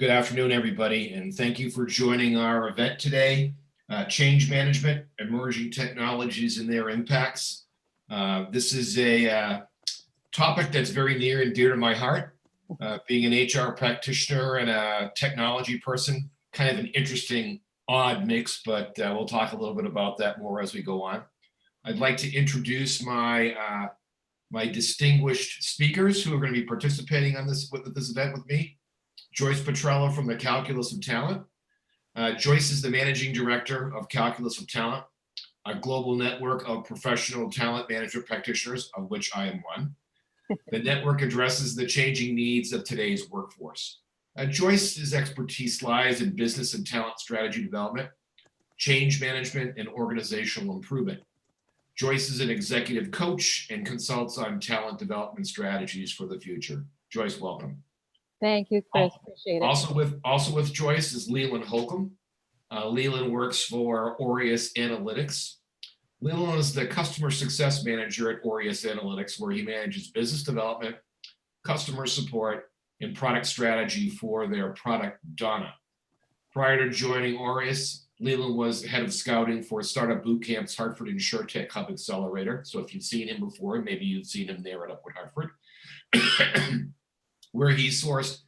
Good afternoon, everybody, and thank you for joining our event today, Change Management, Emerging Technologies and Their Impacts. This is a topic that's very near and dear to my heart. Being an HR practitioner and a technology person, kind of an interesting, odd mix, but we'll talk a little bit about that more as we go on. I'd like to introduce my distinguished speakers who are going to be participating on this event with me. Joyce Petrella from the Calculus of Talent. Joyce is the Managing Director of Calculus of Talent, a global network of professional talent management practitioners, of which I am one. The network addresses the changing needs of today's workforce. Joyce's expertise lies in business and talent strategy development, change management, and organizational improvement. Joyce is an executive coach and consults on talent development strategies for the future. Joyce, welcome. Thank you, Chris. Appreciate it. Also with Joyce is Leland Holcomb. Leland works for Aureus Analytics. Leland is the customer success manager at Aureus Analytics, where he manages business development, customer support, and product strategy for their product Donna. Prior to joining Aureus, Leland was head of scouting for Startup Bootcamp's Hartford InsurTech Hub Accelerator. So if you've seen him before, maybe you've seen him there at Upward Hartford, where he sourced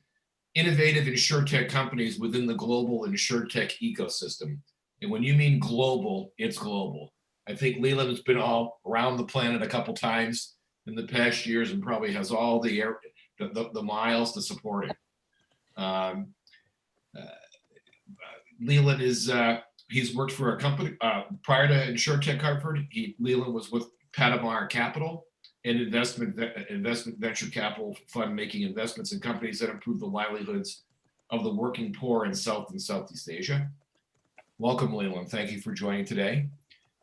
innovative InsurTech companies within the global InsurTech ecosystem. And when you mean global, it's global. I think Leland has been all around the planet a couple times in the past years and probably has all the miles to support it. Leland is, he's worked for a company, prior to InsurTech Hartford, Leland was with Palomar Capital, an investment venture capital fund making investments in companies that improve the livelihoods of the working poor in South and Southeast Asia. Welcome, Leland. Thank you for joining today.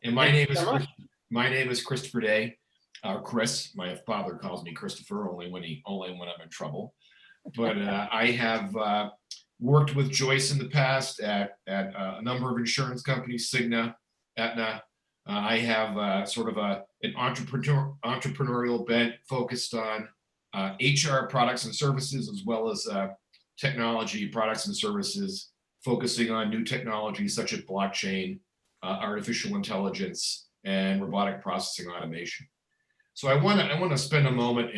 And my name is Christopher Day. Chris, my father calls me Christopher only when I'm in trouble. But I have worked with Joyce in the past at a number of insurance companies, Cigna, Aetna. I have sort of an entrepreneurial bent focused on HR products and services, as well as technology products and services, focusing on new technologies such as blockchain, artificial intelligence, and robotic processing automation. So I want to spend a moment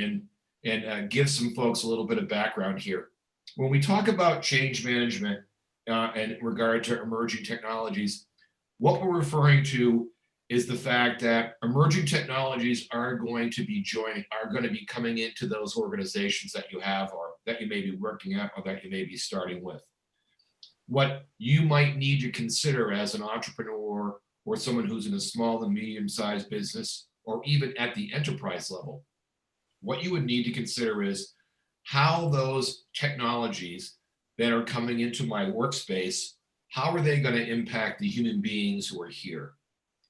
and give some folks a little bit of background here. When we talk about change management in regard to emerging technologies, what we're referring to is the fact that emerging technologies are going to be coming into those organizations that you have, or that you may be working at, or that you may be starting with. What you might need to consider as an entrepreneur or someone who's in a small and medium-sized business, or even at the enterprise level, what you would need to consider is how those technologies that are coming into my workspace, how are they going to impact the human beings who are here?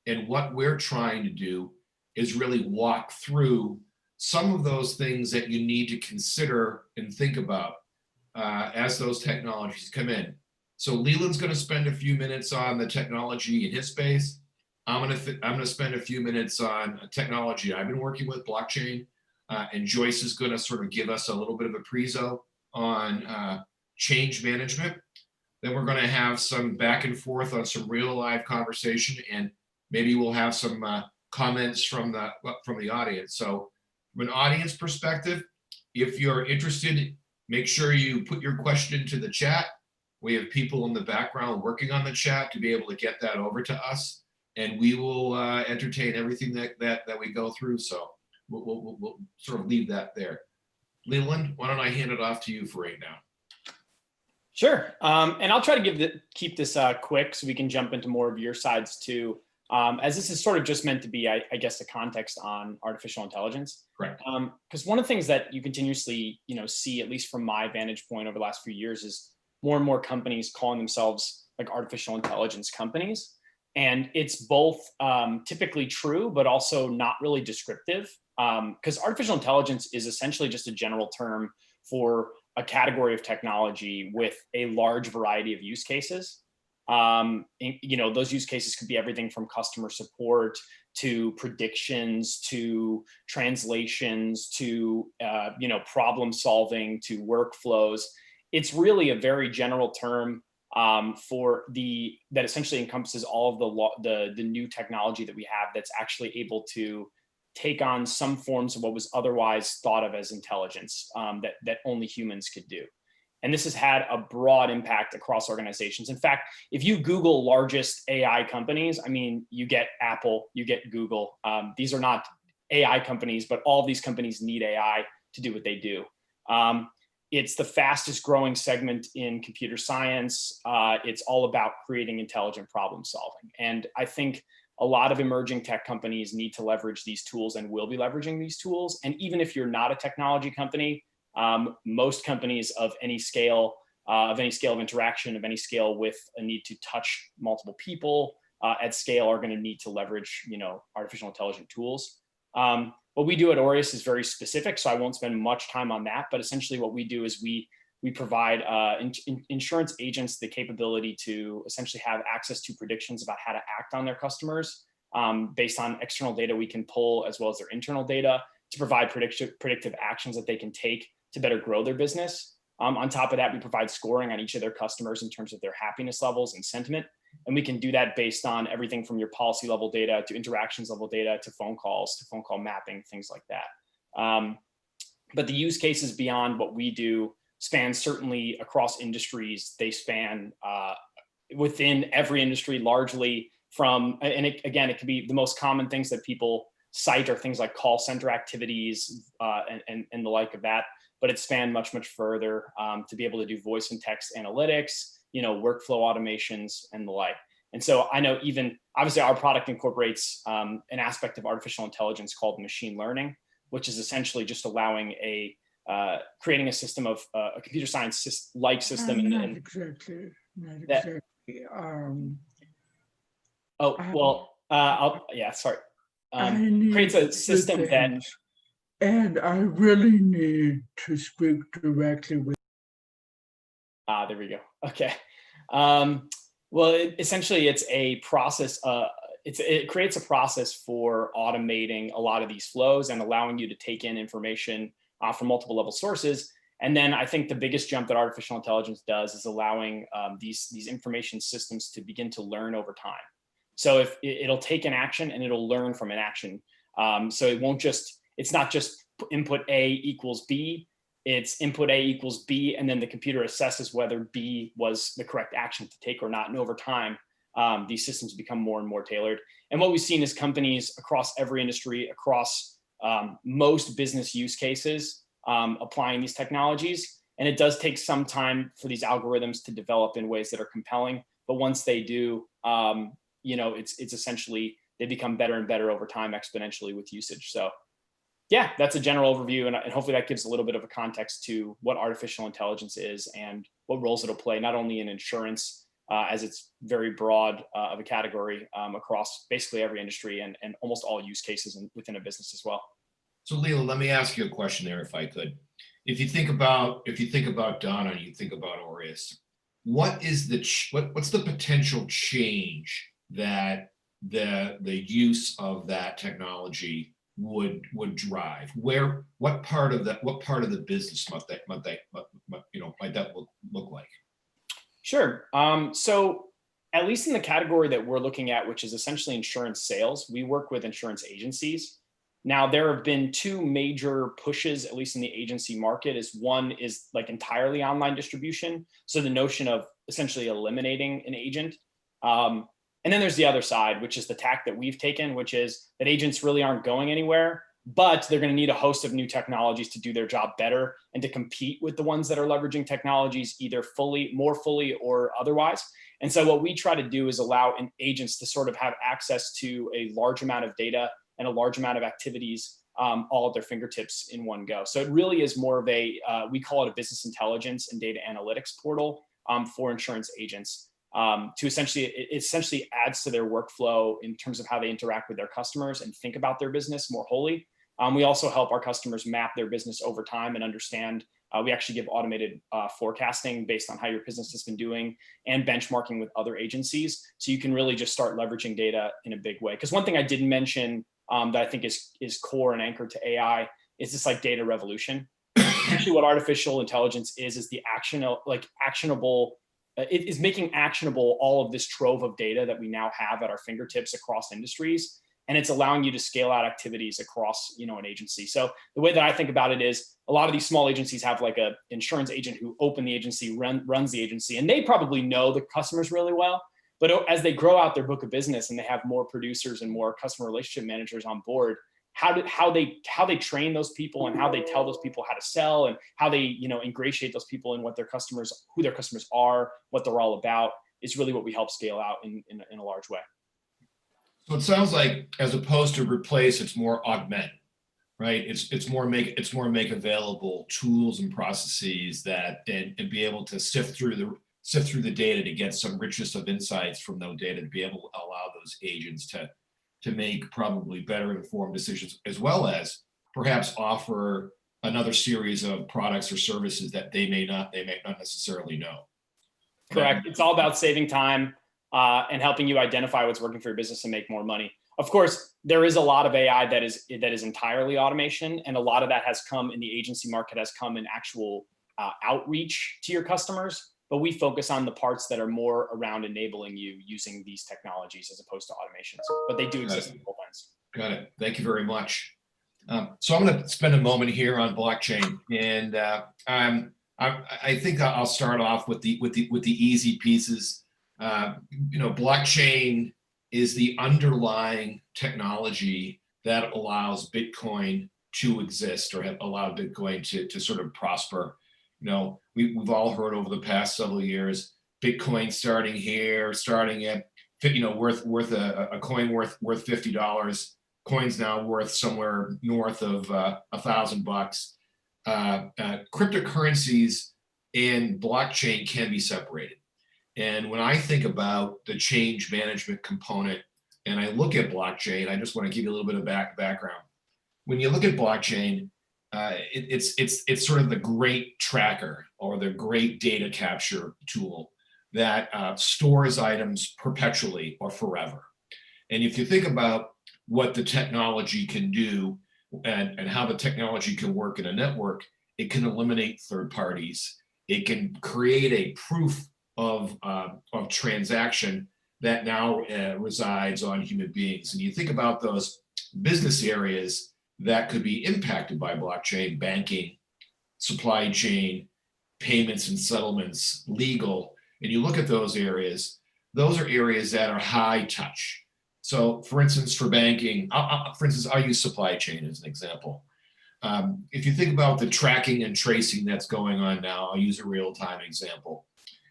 And what we're trying to do is really walk through some of those things that you need to consider and think about as those technologies come in. So Leland's going to spend a few minutes on the technology in his space. I'm going to spend a few minutes on technology I've been working with, blockchain, and Joyce is going to sort of give us a little bit of a prezo on change management. Then we're going to have some back and forth on some real live conversation, and maybe we'll have some comments from the audience. So from an audience perspective, if you're interested, make sure you put your question into the chat. We have people in the background working on the chat to be able to get that over to us, and we will entertain everything that we go through. So we'll sort of leave that there. Leland, why don't I hand it off to you for right now? Sure, and I'll try to keep this quick so we can jump into more of your sides too. As this is sort of just meant to be, I guess, the context on artificial intelligence. Correct. Because one of the things that you continuously, see, at least from my vantage point over the last few years, is more and more companies calling themselves like artificial intelligence companies. And it's both typically true, but also not really descriptive. Because artificial intelligence is essentially just a general term for a category of technology with a large variety of use cases. Those use cases could be everything from customer support to predictions to translations to problem solving to workflows. it's really a very general term that essentially encompasses all of the new technology that we have that's actually able to take on some forms of what was otherwise thought of as intelligence that only humans could do. And this has had a broad impact across organizations. In fact, if you Google largest AI companies, I mean, you get Apple, you get Google. These are not AI companies, but all of these companies need AI to do what they do. It's the fastest growing segment in computer science. It's all about creating intelligent problem solving. And I think a lot of emerging tech companies need to leverage these tools and will be leveraging these tools. And even if you're not a technology company, most companies of any scale of interaction, of any scale with a need to touch multiple people at scale are going to need to leverage, artificial intelligence tools. What we do at Aureus is very specific, so I won't spend much time on that. But essentially, what we do is we provide insurance agents the capability to essentially have access to predictions about how to act on their customers based on external data we can pull, as well as their internal data, to provide predictive actions that they can take to better grow their business. On top of that, we provide scoring on each of their customers in terms of their happiness levels and sentiment. And we can do that based on everything from your policy level data to interactions level data to phone calls, to phone call mapping, things like that. But the use cases beyond what we do span certainly across industries. They span within every industry largely from, and it can be the most common things that people cite are things like call center activities and the like of that. But it spanned much, much further to be able to do voice and text analytics, workflow automations and the like. And so I know even obviously our product incorporates an aspect of artificial intelligence called machine learning, which is essentially just allowing creating a system of a computer science like system. Not exactly. Sorry. Creates a system that. And I really need to speak directly with. There we go. Okay. Essentially, it's a process. It creates a process for automating a lot of these flows and allowing you to take in information from multiple level sources. And then I think the biggest jump that artificial intelligence does is allowing these information systems to begin to learn over time. So if it'll take an action and it'll learn from an action. So it's not just input A equals B. It's input A equals B, and then the computer assesses whether B was the correct action to take or not. And over time, these systems become more and more tailored. And what we've seen is companies across every industry, across most business use cases, applying these technologies. And it does take some time for these algorithms to develop in ways that are compelling. But once they do, it's essentially, they become better and better over time exponentially with usage. So yeah, that's a general overview. And hopefully that gives a little bit of a context to what artificial intelligence is and what roles it'll play, not only in insurance, as it's very broad of a category across basically every industry and almost all use cases within a business as well. So Leila, let me ask you a question there, if I could. If you think about Donna and you think about Aureus, what's the potential change that the use of that technology would drive? What part of the business might that look like? Sure. So at least in the category that we're looking at, which is essentially insurance sales, we work with insurance agencies. Now, there have been two major pushes, at least in the agency market. One is like entirely online distribution. So the notion of essentially eliminating an agent. And then there's the other side, which is the tack that we've taken, which is that agents really aren't going anywhere, but they're going to need a host of new technologies to do their job better and to compete with the ones that are leveraging technologies either more fully or otherwise. And so what we try to do is allow agents to sort of have access to a large amount of data and a large amount of activities all at their fingertips in one go. So it really is more of we call it a business intelligence and data analytics portal for insurance agents. To it essentially adds to their workflow in terms of how they interact with their customers and think about their business more wholly. We also help our customers map their business over time and understand. We actually give automated forecasting based on how your business has been doing and benchmarking with other agencies. So you can really just start leveraging data in a big way. Because one thing I didn't mention that I think is core and anchored to AI is this like data revolution. essentially what artificial intelligence is the actionable. It is making actionable all of this trove of data that we now have at our fingertips across industries, and it's allowing you to scale out activities across, an agency. So the way that I think about it is, a lot of these small agencies have like a insurance agent who opened the agency, runs the agency, and they probably know the customers really well. But as they grow out their book of business and they have more producers and more customer relationship managers on board, how they train those people and how they tell those people how to sell and how they ingratiate those people in what who their customers are, what they're all about, is really what we help scale out in a large way. So it sounds like, as opposed to replace, it's more augment, right? It's more make available tools and processes that and be able to sift through the data to get some richness of insights from those data, to be able to allow those agents to make probably better informed decisions, as well as perhaps offer another series of products or services that they may not necessarily know. Correct. It's all about saving time and helping you identify what's working for your business and make more money. Of course, there is a lot of AI that is entirely automation, and a lot of that has come in the agency market, has come in actual outreach to your customers. But we focus on the parts that are more around enabling you using these technologies as opposed to automations. But they do exist in both ends. Got it. Thank you very much. So I'm going to spend a moment here on blockchain, and I think I'll start off with the easy pieces. Blockchain is the underlying technology that allows Bitcoin to exist, or have allowed Bitcoin to sort of prosper. We've all heard over the past several years, Bitcoin starting at worth a coin worth $50. Coin's now worth somewhere north of $1,000. Cryptocurrencies and blockchain can be separated. And when I think about the change management component and I look at blockchain, I just want to give you a little bit of background. When you look at blockchain, it's sort of the great tracker or the great data capture tool that stores items perpetually or forever. And if you think about what the technology can do and how the technology can work in a network, it can eliminate third parties. It can create a proof of transaction that now resides on human beings. And you think about those business areas that could be impacted by blockchain: banking, supply chain, payments and settlements, legal. And you look at those are areas that are high touch. So for instance, for banking, I'll use supply chain as an example. If you think about the tracking and tracing that's going on now, I'll use a real-time example.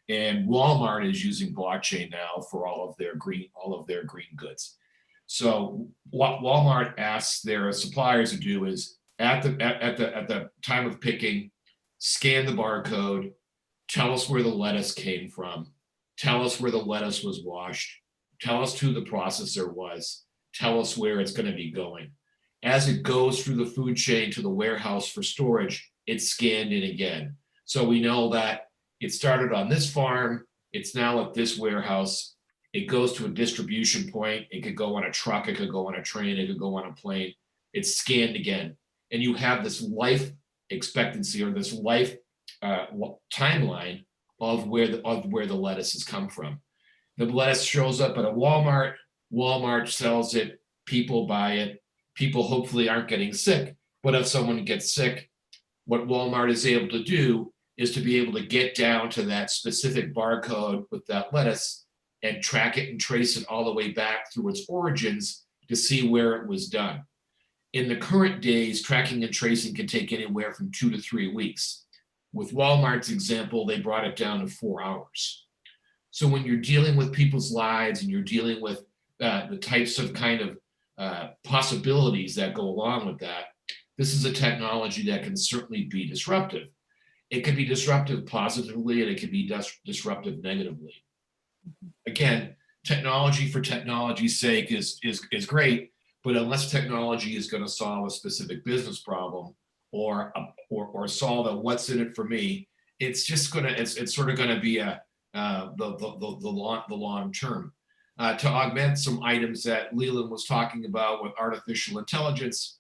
And Walmart is using blockchain now for all of their green goods. So what Walmart asks their suppliers to do is, at the time of picking, scan the barcode, tell us where the lettuce came from, tell us where the lettuce was washed, tell us who the processor was, tell us where it's going to be going. As it goes through the food chain to the warehouse for storage, it's scanned in again. So we know that it started on this farm, it's now at this warehouse. It goes to a distribution point. It could go on a truck, it could go on a train, it could go on a plane. It's scanned again. And you have this life expectancy, or this life timeline of where the lettuce has come from. The lettuce shows up at a Walmart. Walmart sells it. People buy it. People hopefully aren't getting sick. But if someone gets sick, what Walmart is able to do is to be able to get down to that specific barcode with that lettuce and track it and trace it all the way back through its origins to see where it was done. In the current days, tracking and tracing can take anywhere from 2 to 3 weeks. With Walmart's example, they brought it down to 4 hours. So when you're dealing with people's lives and you're dealing with the types of possibilities that go along with that, this is a technology that can certainly be disruptive. It can be disruptive positively, and it can be disruptive negatively. Again, technology for technology's sake is great, but unless technology is going to solve a specific business problem or solve a what's in it for me, it's sort of going to be the long term. To augment some items that Leland was talking about with artificial intelligence,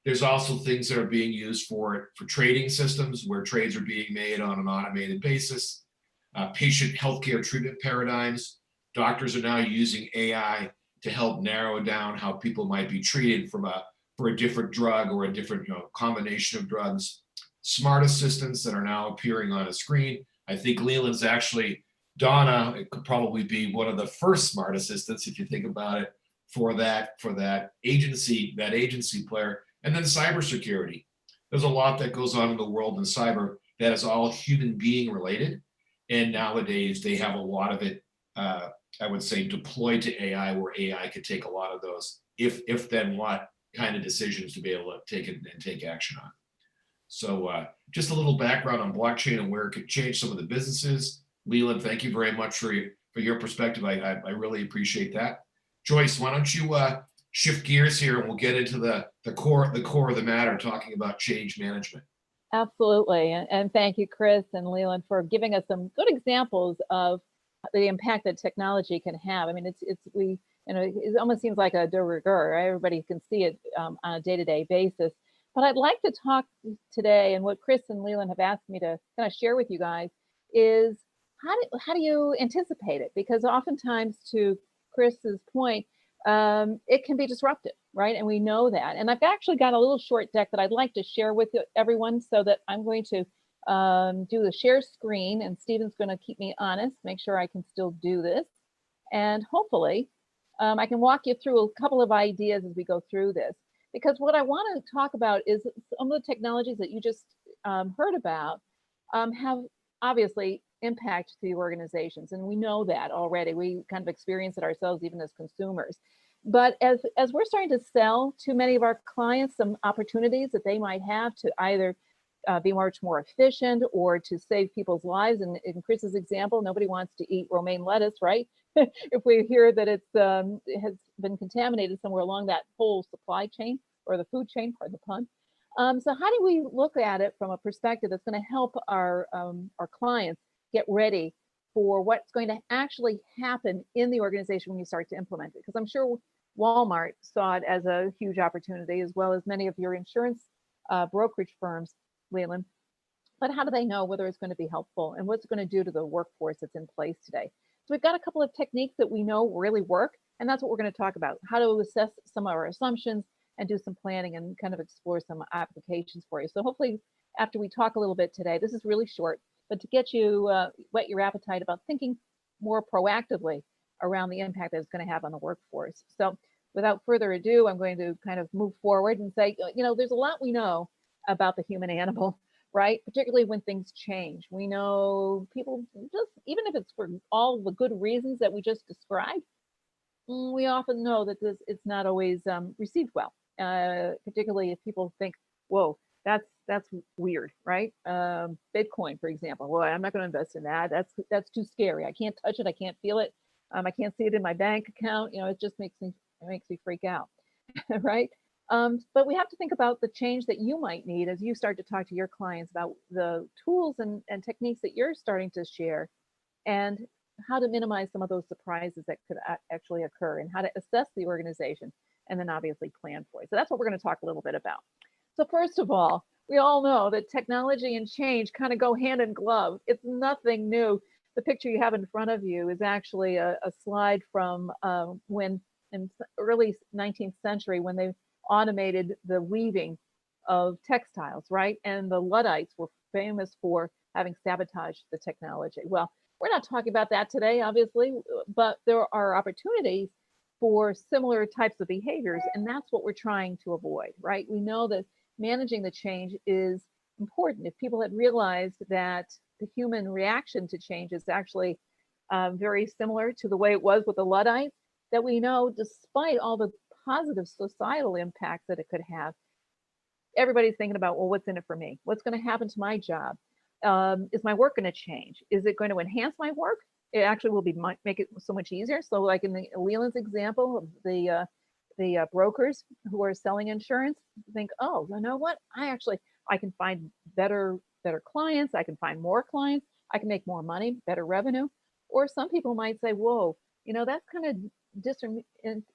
There's also things that are being used for trading systems where trades are being made on an automated basis. Patient healthcare treatment paradigms. Doctors are now using AI to help narrow down how people might be treated for a different drug or a different combination of drugs. Smart assistants that are now appearing on a screen. I think Leland's actually, Donna, it could probably be one of the first smart assistants if you think about it for that agency player. And then cybersecurity. There's a lot that goes on in the world in cyber that is all human being related. And nowadays they have a lot of it, I would say, deployed to AI, where AI could take a lot of those if then what kind of decisions to be able to take it and take action on. So just a little background on blockchain and where it could change some of the businesses. Leland, thank you very much for your perspective. I really appreciate that. Joyce, why don't you shift gears here and we'll get into the core of the matter, talking about change management. Absolutely. And thank you, Chris and Leland, for giving us some good examples of the impact that technology can have. I mean, it almost seems like a de rigueur. Right? Everybody can see it on a day-to-day basis. But I'd like to talk today, and what Chris and Leland have asked me to kind of share with you guys is how do you anticipate it? Because oftentimes, to Chris's point, it can be disruptive, right? And we know that. And I've actually got a little short deck that I'd like to share with everyone, so that I'm going to do the share screen, and Stephen's going to keep me honest, make sure I can still do this. And hopefully I can walk you through a couple of ideas as we go through this. Because what I want to talk about is some of the technologies that you just heard about have obviously impact to the organizations. And we know that already. We kind of experience it ourselves, even as consumers. But as we're starting to sell to many of our clients some opportunities that they might have to either be much more efficient or to save people's lives. And in Chris's example, nobody wants to eat romaine lettuce, right? If we hear that it has been contaminated somewhere along that whole supply chain or the food chain, pardon the pun. So how do we look at it from a perspective that's going to help our clients get ready for what's going to actually happen in the organization when you start to implement it? Because I'm sure Walmart saw it as a huge opportunity, as well as many of your insurance brokerage firms, Leland. But how do they know whether it's going to be helpful and what's it going to do to the workforce that's in place today? So we've got a couple of techniques that we know really work, and that's what we're going to talk about: how to assess some of our assumptions and do some planning and kind of explore some applications for you. So hopefully after we talk a little bit today, this is really short, but to get you whet your appetite about thinking more proactively around the impact that it's going to have on the workforce. So without further ado, I'm going to kind of move forward and say, there's a lot we know about the human animal, right? Particularly when things change. We know people, just even if it's for all the good reasons that we just described, we often know that it's not always received well, particularly if people think, whoa, that's weird, right? Bitcoin, for example. Well, I'm not going to invest in that. That's too scary. I can't touch it. I can't feel it. I can't see it in my bank account. It just makes me freak out, right? But we have to think about the change that you might need as you start to talk to your clients about the tools and techniques that you're starting to share, and how to minimize some of those surprises that could actually occur, and how to assess the organization, and then obviously plan for it. So that's what we're going to talk a little bit about. So first of all, we all know that technology and change kind of go hand in glove. It's nothing new. The picture you have in front of you is actually a slide from when in early 19th century, when they automated the weaving of textiles, right? And the Luddites were famous for having sabotaged the technology. Well, we're not talking about that today, obviously, but there are opportunities for similar types of behaviors, and that's what we're trying to avoid, right? We know that managing the change is important. If people had realized that the human reaction to change is actually very similar to the way it was with the Luddites, that we know, despite all the positive societal impacts that it could have, everybody's thinking about, well, what's in it for me? What's going to happen to my job? Is my work going to change? Is it going to enhance my work? It actually will make it so much easier. So like in the Leland's example of the brokers who are selling insurance, think, oh, you know what? I can find better clients. I can find more clients. I can make more money, better revenue. Or some people might say, whoa, that's kind of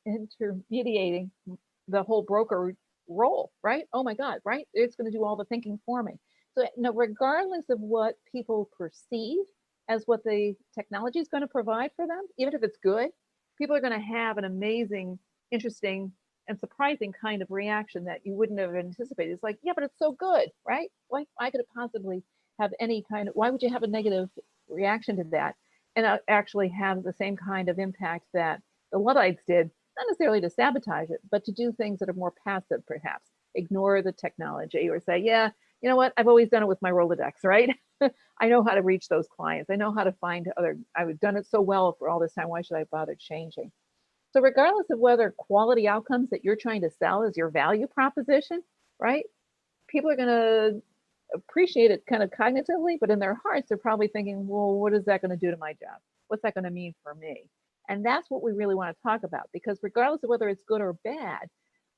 intermediating the whole broker role, right? Oh my God, right? It's going to do all the thinking for me. So no, regardless of what people perceive as what the technology is going to provide for them, even if it's good, people are going to have an amazing, interesting, and surprising kind of reaction that you wouldn't have anticipated. It's like, yeah, but it's so good, right? Why could it possibly have any kind of, why would you have a negative reaction to that and actually have the same kind of impact that the Luddites did, not necessarily to sabotage it, but to do things that are more passive, perhaps ignore the technology or say, yeah, you know what, I've always done it with my Rolodex, right? I know how to reach those clients. I know how to find other, I've done it so well for all this time. Why should I bother changing? So regardless of whether quality outcomes that you're trying to sell is your value proposition, right? People are going to appreciate it kind of cognitively, but in their hearts, they're probably thinking, well, what is that going to do to my job? What's that going to mean for me? And that's what we really want to talk about, because regardless of whether it's good or bad,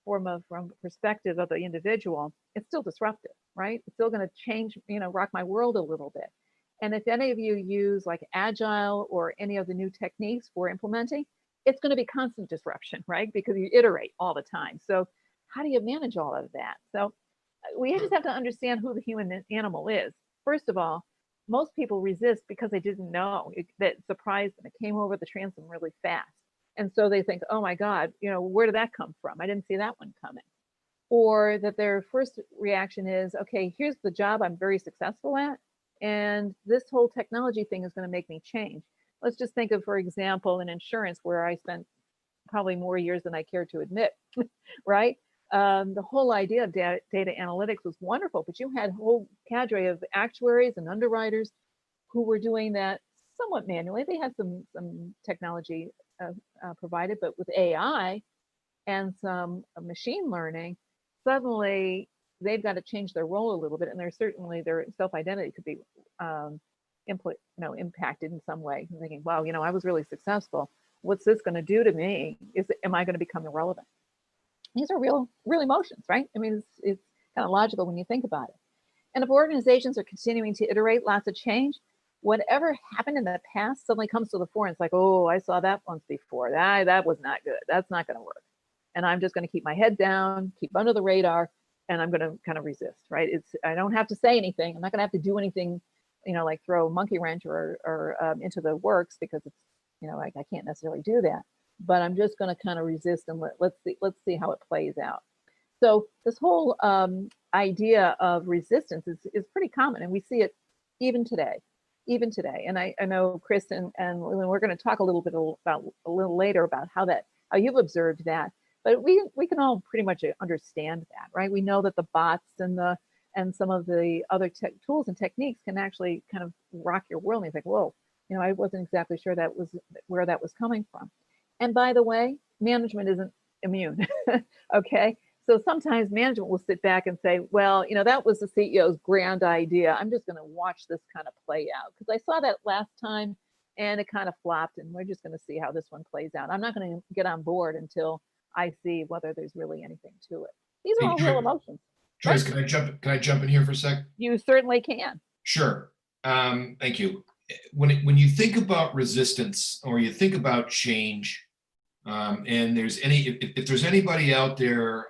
from perspective of the individual, it's still disruptive, right? It's still going to change, rock my world a little bit. And if any of you use like Agile or any of the new techniques for implementing, it's going to be constant disruption, right? Because you iterate all the time. So how do you manage all of that? So we just have to understand who the human animal is. First of all, most people resist because they didn't know. That surprised them. It came over the transom really fast. And so they think, oh my God, where did that come from? I didn't see that one coming. Or that their first reaction is, okay, here's the job I'm very successful at, and this whole technology thing is going to make me change. Let's just think of, for example, in insurance, where I spent probably more years than I care to admit, right? The whole idea of data analytics was wonderful, but you had a whole cadre of actuaries and underwriters who were doing that somewhat manually. They had some technology provided, but with AI and some machine learning, suddenly they've got to change their role a little bit, and their self-identity could be impacted in some way. I'm thinking, wow, I was really successful. What's this going to do to me? Am I going to become irrelevant? These are real emotions, right? I mean, it's kind of logical when you think about it. And if organizations are continuing to iterate lots of change, whatever happened in the past suddenly comes to the fore. And it's like, oh, I saw that once before. That was not good. That's not going to work. And I'm just going to keep my head down, keep under the radar, and I'm going to kind of resist, right? I don't have to say anything. I'm not going to have to do anything, like throw a monkey wrench or into the works, because it's, I can't necessarily do that. But I'm just going to kind of resist and let's see how it plays out. So this whole idea of resistance is pretty common, and we see it even today. And I know Chris and we're going to talk a little bit about a little later about how you've observed that. But we can all pretty much understand that, right? We know that the bots and some of the other tools and techniques can actually kind of rock your world. And you think, whoa, I wasn't exactly sure that was where that was coming from. And by the way, management isn't immune. Okay. So sometimes management will sit back and say, well, that was the CEO's grand idea. I'm just going to watch this kind of play out, because I saw that last time and it kind of flopped, and we're just going to see how this one plays out. I'm not going to get on board until I see whether there's really anything to it. These are all real emotions. Joyce, can I jump in here for a sec? You certainly can. Sure. Thank you. When you think about resistance, or you think about change, and if there's anybody out there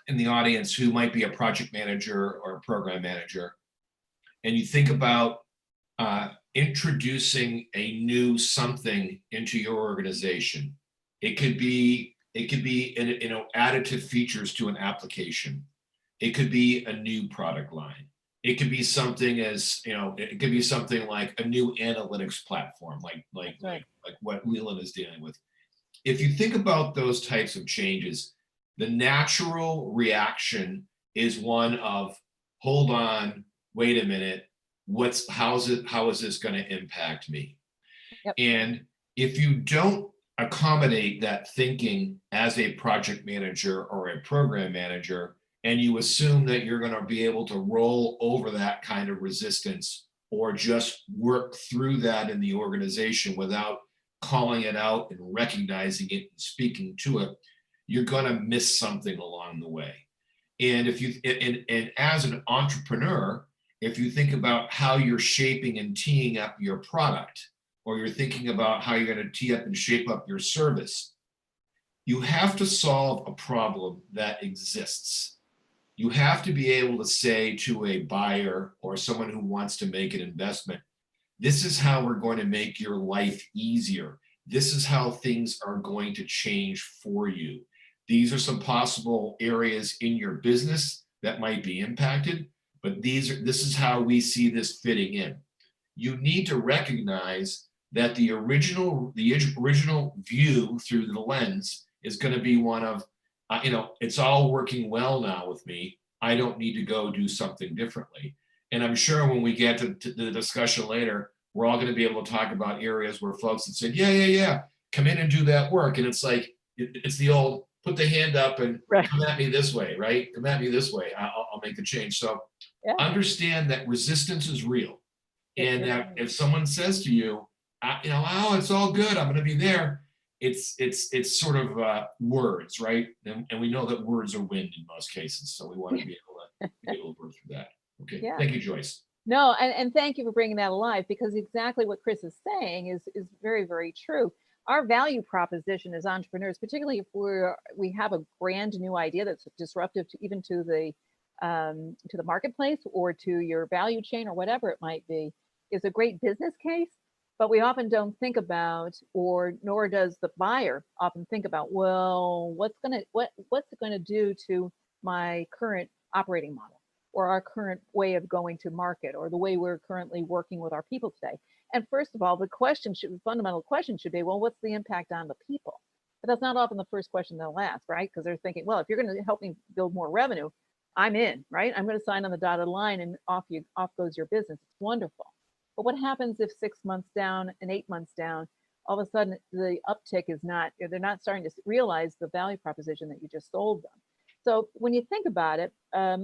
in the audience who might be a project manager or a program manager, and you think about introducing a new something into your organization, it could be additive features to an application. It could be a new product line. It could be something it could be something like a new analytics platform, like what Leland is dealing with. If you think about those types of changes, the natural reaction is one of, hold on, wait a minute, how is this going to impact me? Yep. And if you don't accommodate that thinking as a project manager or a program manager, and you assume that you're going to be able to roll over that kind of resistance, or just work through that in the organization without calling it out and recognizing it and speaking to it, you're going to miss something along the way. And and as an entrepreneur, if you think about how you're shaping and teeing up your product, or you're thinking about how you're going to tee up and shape up your service, You have to solve a problem that exists. You have to be able to say to a buyer or someone who wants to make an investment, this is how we're going to make your life easier. This is how things are going to change for you. These are some possible areas in your business that might be impacted, but this is how we see this fitting in. You need to recognize that the original view through the lens is going to be one of, it's all working well now with me. I don't need to go do something differently. And I'm sure when we get to the discussion later, we're all going to be able to talk about areas where folks have said, yeah, come in and do that work. And it's like, it's the old, put the hand up and Right. come at me this way, right? Come at me this way. I'll make the change. So Yeah. understand that resistance is real. And that if someone says to you, oh, it's all good, I'm going to be there. It's sort of words, right? And we know that words are wind in most cases. So we want to be able to work through that. Okay. Yeah. Thank you, Joyce. No, and thank you for bringing that alive, because exactly what Chris is saying is very, very true. Our value proposition as entrepreneurs, particularly if we have a brand new idea that's disruptive to even to the marketplace or to your value chain or whatever it might be, is a great business case. But we often don't think about, or nor does the buyer often think about, well, what's it gonna do to my current operating model, or our current way of going to market, or the way we're currently working with our people today. And first of all, the fundamental question should be, well, what's the impact on the people? But that's not often the first question they'll ask, right? Because they're thinking, well, if you're going to help me build more revenue, I'm in, right? I'm going to sign on the dotted line, and off goes your business. It's wonderful. But what happens if 6 months down and 8 months down, all of a sudden the uptick is not, they're not starting to realize the value proposition that you just sold them. So when you think about it,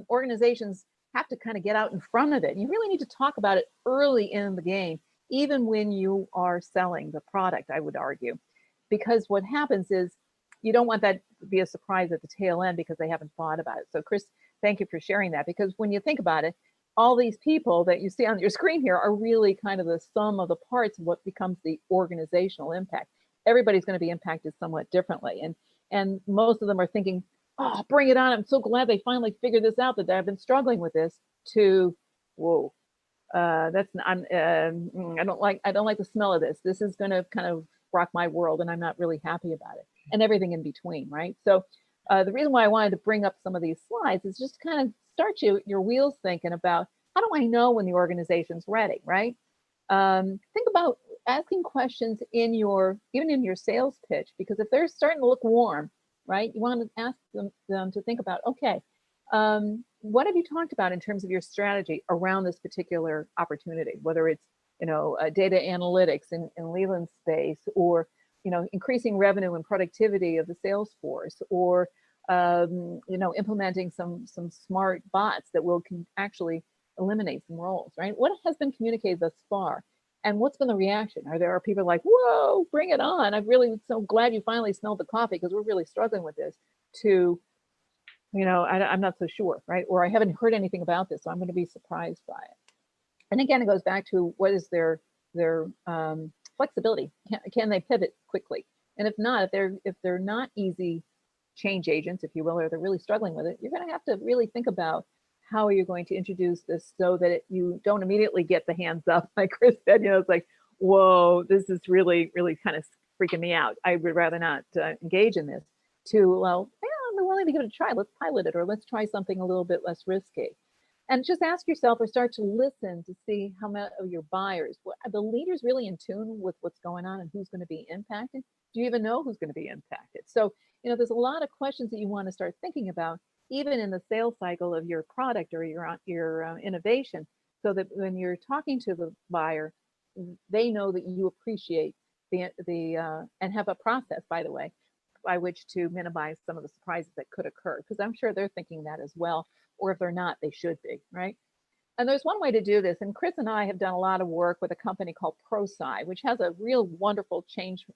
organizations have to kind of get out in front of it. You really need to talk about it early in the game, even when you are selling the product, I would argue. Because what happens is you don't want that to be a surprise at the tail end because they haven't thought about it. So Chris, thank you for sharing that, because when you think about it, all these people that you see on your screen here are really kind of the sum of the parts of what becomes the organizational impact. Everybody's going to be impacted somewhat differently. And most of them are thinking, oh, bring it on. I'm so glad they finally figured this out, that I've been struggling with this, to, whoa, I don't like the smell of this. This is going to kind of rock my world, and I'm not really happy about it, and everything in between, right? So the reason why I wanted to bring up some of these slides is just kind of start your wheels thinking about, how do I know when the organization's ready, right? Think about asking questions even in your sales pitch, because if they're starting to look warm, right, you want to ask them to think about, okay, what have you talked about in terms of your strategy around this particular opportunity, whether it's, data analytics in Leland's space, or, increasing revenue and productivity of the sales force, or, implementing some smart bots that can actually eliminate some roles, right? What has been communicated thus far? And what's been the reaction? Are there people like, whoa, bring it on. I'm really so glad you finally smelled the coffee, because we're really struggling with this, to, I'm not so sure, right? Or I haven't heard anything about this, so I'm going to be surprised by it. And again, it goes back to, what is their flexibility? Can they pivot quickly? And if not, if they're not easy change agents, if you will, or they're really struggling with it, you're going to have to really think about how are you going to introduce this so that you don't immediately get the hands up, like Chris said. It's like, whoa, this is really, really kind of freaking me out. I would rather not engage in this. To, well, yeah, I'm willing to give it a try. Let's pilot it, or let's try something a little bit less risky. And just ask yourself, or start to listen to see how many of your buyers, are the leaders really in tune with what's going on and who's going to be impacted? Do you even know who's going to be impacted? So, there's a lot of questions that you want to start thinking about, even in the sales cycle of your product or your innovation, so that when you're talking to the buyer, they know that you appreciate and have a process, by the way, by which to minimize some of the surprises that could occur, because I'm sure they're thinking that as well, or if they're not, they should be, right? And there's one way to do this, and Chris and I have done a lot of work with a company called ProSci, which has a real wonderful change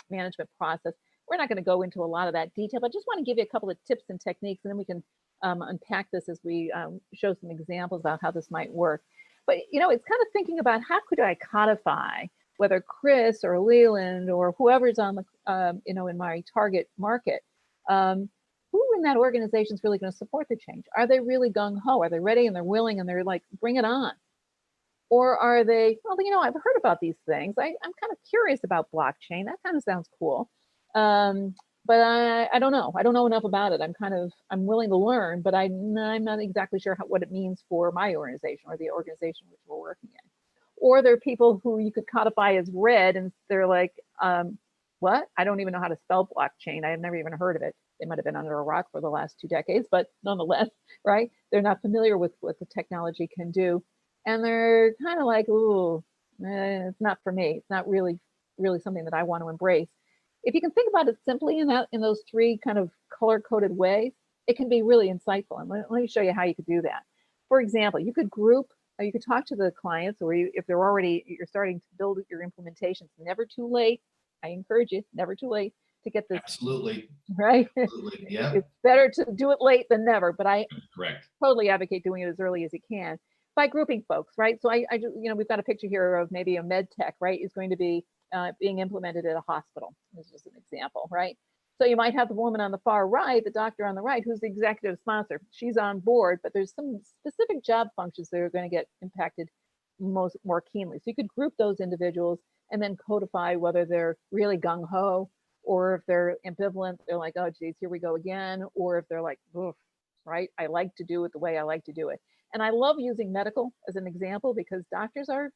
management process. We're not going to go into a lot of that detail, but just want to give you a couple of tips and techniques, and then we can unpack this as we show some examples about how this might work. But, it's kind of thinking about, how could I codify whether Chris or Leland or whoever's on the, in my target market, who in that organization is really going to support the change? Are they really gung ho? Are they ready and they're willing and they're like, bring it on? Or are they, well, I've heard about these things. I'm kind of curious about blockchain. That kind of sounds cool. But I don't know. I don't know enough about it. I'm willing to learn, but I'm not exactly sure what it means for my organization or the organization which we're working in. Or there are people who you could codify as red and they're like, what? I don't even know how to spell blockchain. I've never even heard of it. They might have been under a rock for the last 2 decades, but nonetheless, right? They're not familiar with what the technology can do. And they're kind of like, ooh, it's not for me. It's not really something that I want to embrace. If you can think about it simply in those 3 kind of color-coded ways, it can be really insightful. And let me show you how you could do that. For example, you could group, or you could talk to the clients, or if you're starting to build your implementations. Never too late. I encourage you, never too late to get this. Absolutely. Right. Absolutely. Yeah. It's better to do it late than never, but I Correct. totally advocate doing it as early as you can by grouping folks, right? So I just, we've got a picture here of maybe a med tech, right? Is going to be being implemented at a hospital. This is just an example, right? So you might have the woman on the far right, the doctor on the right, who's the executive sponsor. She's on board, but there's some specific job functions that are going to get impacted more keenly. So you could group those individuals and then codify whether they're really gung-ho or if they're ambivalent. They're like, oh, geez, here we go again. Or if they're like, oof, right? I like to do it the way I like to do it. And I love using medical as an example because doctors are,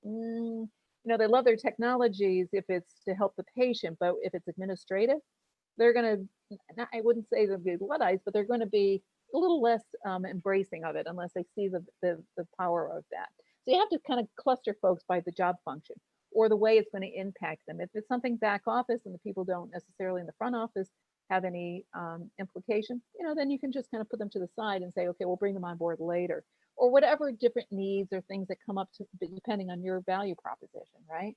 they love their technologies if it's to help the patient, but if it's administrative, they're going to, I wouldn't say they'll be Luddites, but they're going to be a little less embracing of it unless they see the power of that. So you have to kind of cluster folks by the job function or the way it's going to impact them. If it's something back office and the people don't necessarily in the front office have any implication, then you can just kind of put them to the side and say, okay, we'll bring them on board later, or whatever different needs or things that come up to, depending on your value proposition, right?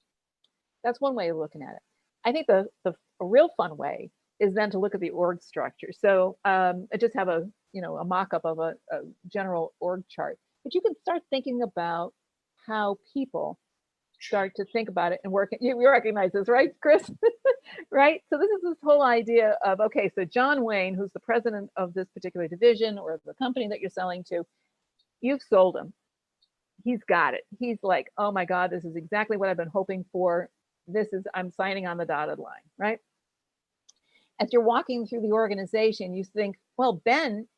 That's one way of looking at it. I think a real fun way is then to look at the org structure. So I just have a mock-up of a general org chart, but you can start thinking about how people start to think about it and work. You recognize this, right, Chris? Right? So this is this whole idea of, okay, so John Wayne, who's the president of this particular division or the company that you're selling to, you've sold him. He's got it. He's like, oh my God, this is exactly what I've been hoping for. I'm signing on the dotted line, right? As you're walking through the organization, you think, well, Benjamin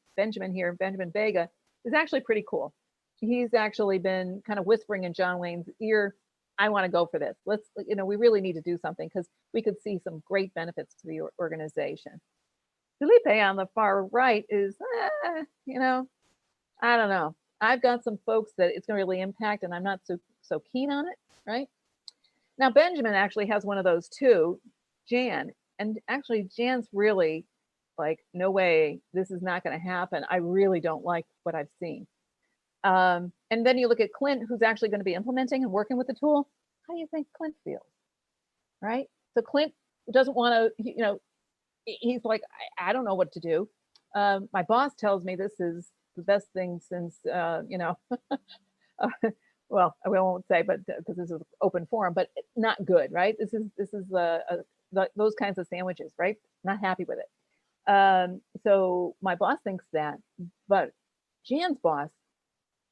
Vega is actually pretty cool. He's actually been kind of whispering in John Wayne's ear, I want to go for this. We really need to do something because we could see some great benefits to the organization. Felipe on the far right is, I don't know. I've got some folks that it's going to really impact and I'm not so keen on it, right? Now, Benjamin actually has one of those too, Jan. And actually, Jan's really like, no way, this is not going to happen. I really don't like what I've seen. And then you look at Clint, who's actually going to be implementing and working with the tool. How do you think Clint feels? Right? So Clint doesn't want to, he's like, I don't know what to do. My boss tells me this is the best thing since, well, I won't say, but because this is open forum, but not good, right? This is those kinds of sandwiches, right? Not happy with it. So my boss thinks that, but Jan's boss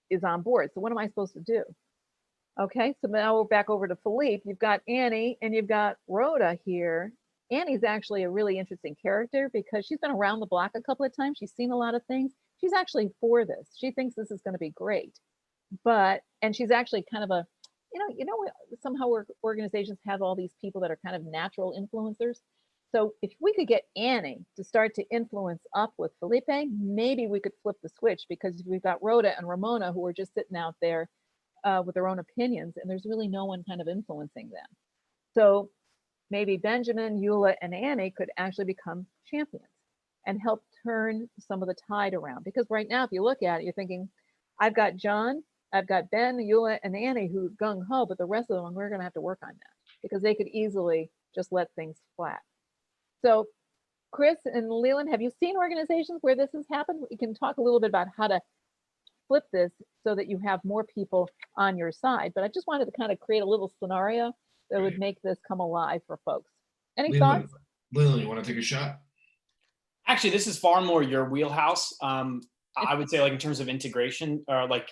is on board. So what am I supposed to do? Okay, so now we're back over to Philippe. You've got Annie and you've got Rhoda here. Annie's actually a really interesting character because she's been around the block a couple of times. She's seen a lot of things. She's actually for this. She thinks this is going to be great. And she's actually kind of a, somehow organizations have all these people that are kind of natural influencers. So if we could get Annie to start to influence up with Felipe, maybe we could flip the switch because we've got Rhoda and Ramona who are just sitting out there with their own opinions and there's really no one kind of influencing them. So maybe Benjamin, Eula, and Annie could actually become champions and help turn some of the tide around. Because right now, if you look at it, you're thinking, I've got John, I've got Ben, Eula, and Annie who gung-ho, but the rest of them, we're going to have to work on that because they could easily just let things flat. So Chris and Leland, have you seen organizations where this has happened? We can talk a little bit about how to flip this so that you have more people on your side. But I just wanted to kind of create a little scenario that would make this come alive for folks. Any Leland, thoughts? Leland, you want to take a shot? Actually, this is far more your wheelhouse. I would say, like in terms of integration, or like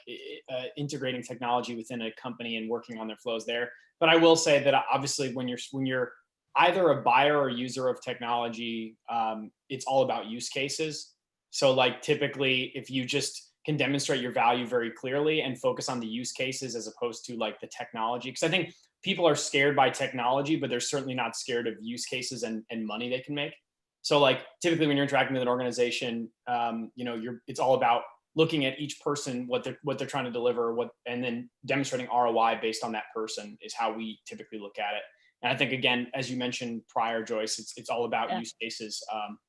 integrating technology within a company and working on their flows there. But I will say that obviously, when you're either a buyer or user of technology, it's all about use cases. So, like typically, if you just can demonstrate your value very clearly and focus on the use cases as opposed to like the technology, because I think people are scared by technology, but they're certainly not scared of use cases and money they can make. So like typically when you're interacting with an organization, it's all about looking at each person, what they're trying to deliver, and then demonstrating ROI based on that person is how we typically look at it. And I think, again, as you mentioned prior, Joyce, it's all about use cases.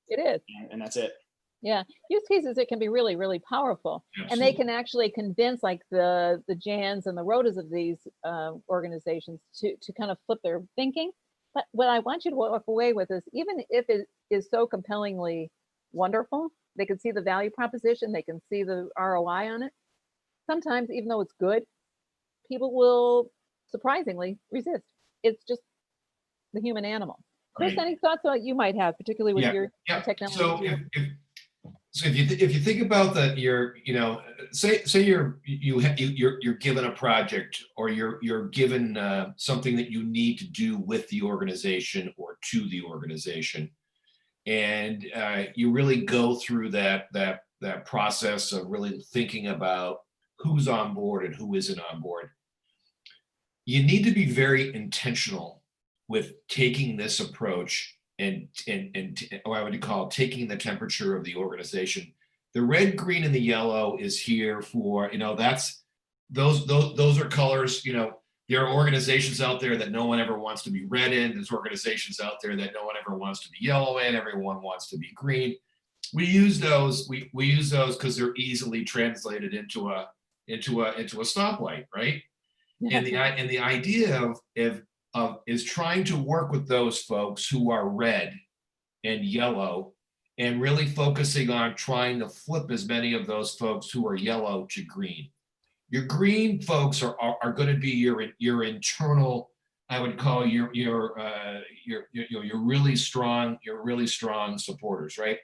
It is. And that's it. Yeah, use cases, it can be really, really powerful. Absolutely. And they can actually convince like the Jans and the Rhodas of these organizations to kind of flip their thinking. But what I want you to walk away with is, even if it is so compellingly wonderful, they can see the value proposition, they can see the ROI on it. Sometimes, even though it's good, people will surprisingly resist. It's just the human animal. Chris, Right. any thoughts that you might have, particularly with your technology? So if you think about that, say you're given a project, or you're given something that you need to do with the organization or to the organization, and you really go through that process of really thinking about who's on board and who isn't on board. You need to be very intentional with taking this approach and or I would call it taking the temperature of the organization. The red, green, and the yellow is here for, that's those are colors. There are organizations out there that no one ever wants to be red in. There's organizations out there that no one ever wants to be yellow in. Everyone wants to be green. We use those. We use those because they're easily translated into a stoplight, right? And the idea is trying to work with those folks who are red and yellow, and really focusing on trying to flip as many of those folks who are yellow to green. Your green folks are going to be your internal, I would call your really strong supporters, right?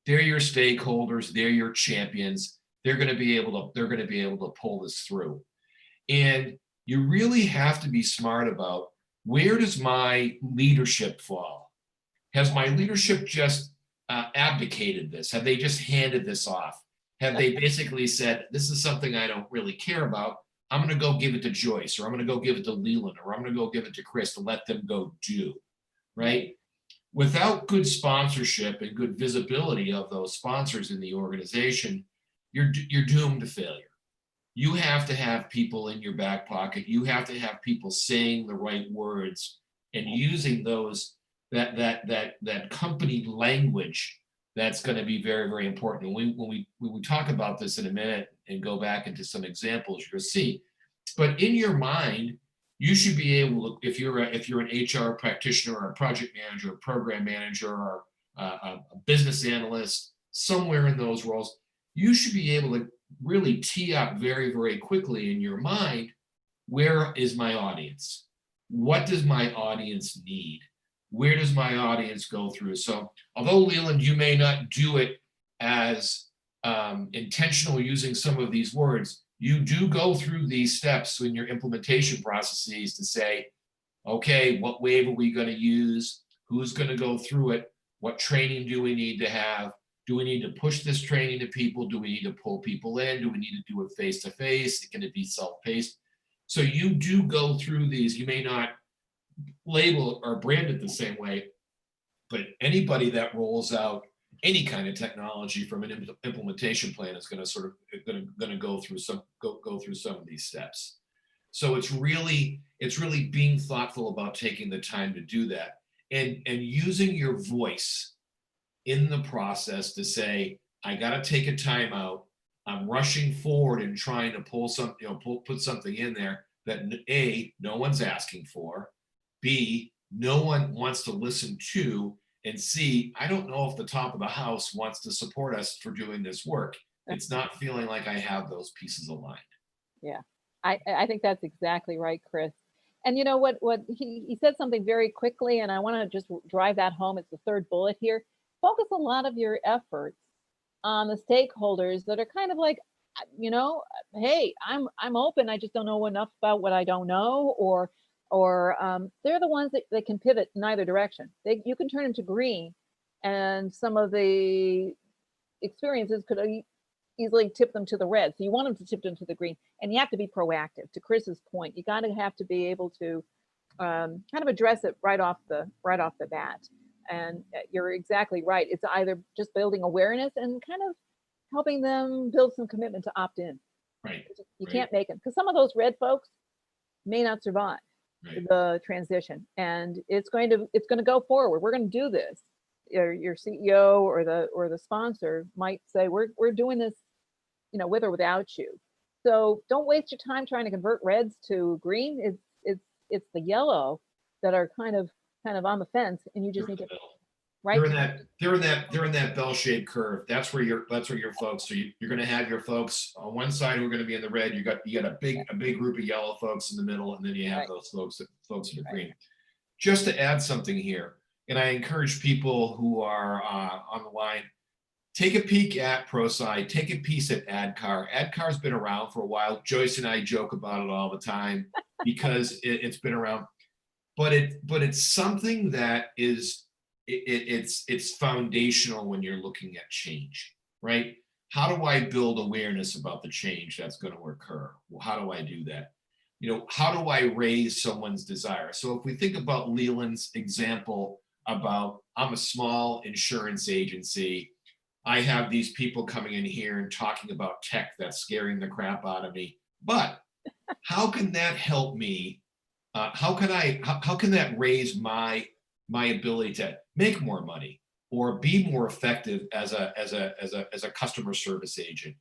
They're your stakeholders, they're your champions. They're going to be able to pull this through. And you really have to be smart about, where does my leadership fall? Has my leadership just abdicated this? Have they just handed this off? Have they basically said, this is something I don't really care about, I'm going to go give it to Joyce, or I'm going to go give it to Leland, or I'm going to go give it to Chris to let them go do, right? Without good sponsorship and good visibility of those sponsors in the organization, you're doomed to failure. You have to have people in your back pocket. You have to have people saying the right words and using that company language. That's going to be very, very important. And when we talk about this in a minute and go back into some examples, you'll see. But in your mind, you should be able to, if you're an HR practitioner or a project manager, or program manager, or a business analyst, somewhere in those roles, you should be able to really tee up very, very quickly in your mind, where is my audience? What does my audience need? Where does my audience go through? So although, Leland, you may not do it as intentional using some of these words, you do go through these steps in your implementation processes to say, okay, what wave are we going to use? Who's going to go through it? What training do we need to have? Do we need to push this training to people? Do we need to pull people in? Do we need to do it face-to-face? Can it be self-paced? So you do go through these. You may not label or brand it the same way, but anybody that rolls out any kind of technology from an implementation plan is going to go through some of these steps. So it's really being thoughtful about taking the time to do that, and using your voice in the process to say, I got to take a time out. I'm rushing forward and trying to pull put something in there that A, no one's asking for, B, no one wants to listen to, and C, I don't know if the top of the house wants to support us for doing this work. It's not feeling like I have those pieces aligned. Yeah, I think that's exactly right, Chris. And you know what he said something very quickly, and I want to just drive that home. It's the third bullet here. Focus a lot of your efforts on the stakeholders that are kind of like, you know, hey, I'm open. I just don't know enough about what I don't know, or they're the ones that can pivot in either direction. You can turn them to green, and some of the experiences could easily tip them to the red. So you want them to tip them to the green, and you have to be proactive. To Chris's point, you got to have to be able to kind of address it right off the bat. And you're exactly right. It's either just building awareness and kind of helping them build some commitment to opt in. Right. You right. can't make them, because some of those red folks may not survive Right. the transition, and it's going to go forward. We're going to do this. Your CEO or the sponsor might say, we're doing this, you know, with or without you. So don't waste your time trying to convert reds to green. It's the yellow that are kind of on the fence, and you just need to right. They're in that bell-shaped curve. That's where your folks. So you're going to have your folks on one side who are going to be in the red. You got a big group of yellow folks in the middle, and then you have Right. those folks in the green. Just to add something here, and I encourage people who are on the line, take a peek at ProSci, take a piece at ADCAR. ADCAR's been around for a while. Joyce and I joke about it all the time because it's been around, but it's something that is it's foundational when you're looking at change, right? How do I build awareness about the change that's going to occur? Well, how do I do that? You know, how do I raise someone's desire? So if we think about Leland's example about, I'm a small insurance agency, I have these people coming in here and talking about tech that's scaring the crap out of me, but how can that help me? How can that raise my ability to make more money or be more effective as a customer service agent,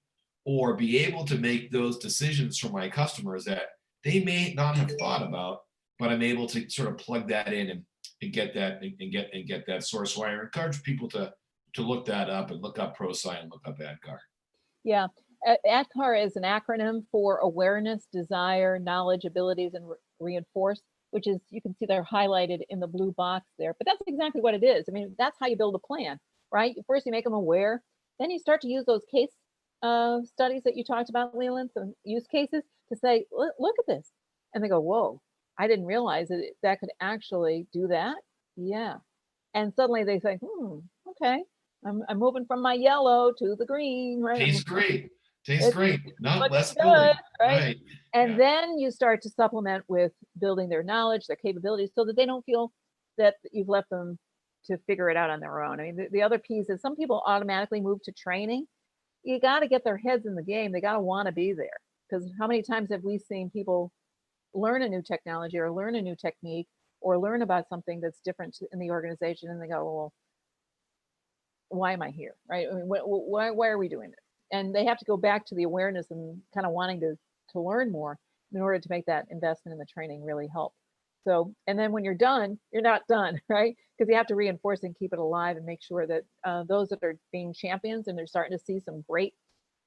or be able to make those decisions for my customers that they may not have thought about, but I'm able to sort of plug that in and get that source. So I encourage people to look that up and look up ProSci and look up ADCAR. Yeah, ADCAR is an acronym for awareness, desire, knowledge, abilities, and reinforce, which is, you can see they're highlighted in the blue box there. But that's exactly what it is. I mean, that's how you build a plan, right? First, you make them aware, then you start to use those case studies that you talked about, Leland, some use cases to say, look at this, and they go, whoa, I didn't realize that could actually do that. Yeah, and suddenly they think, okay. I'm moving from my yellow to the green, right? Tastes great. Tastes great. Not less good, filling. right? And then you start to supplement with building their knowledge, their capabilities, so that they don't feel that you've left them to figure it out on their own. I mean, the other piece is some people automatically move to training. You got to get their heads in the game. They got to want to be there, because how many times have we seen people learn a new technology or learn a new technique or learn about something that's different in the organization, and they go, well, why am I here, right? I mean, why are we doing this? And they have to go back to the awareness and kind of wanting to learn more in order to make that investment in the training really help. So, and then when you're done, you're not done, right? Because you have to reinforce and keep it alive and make sure that those that are being champions and they're starting to see some great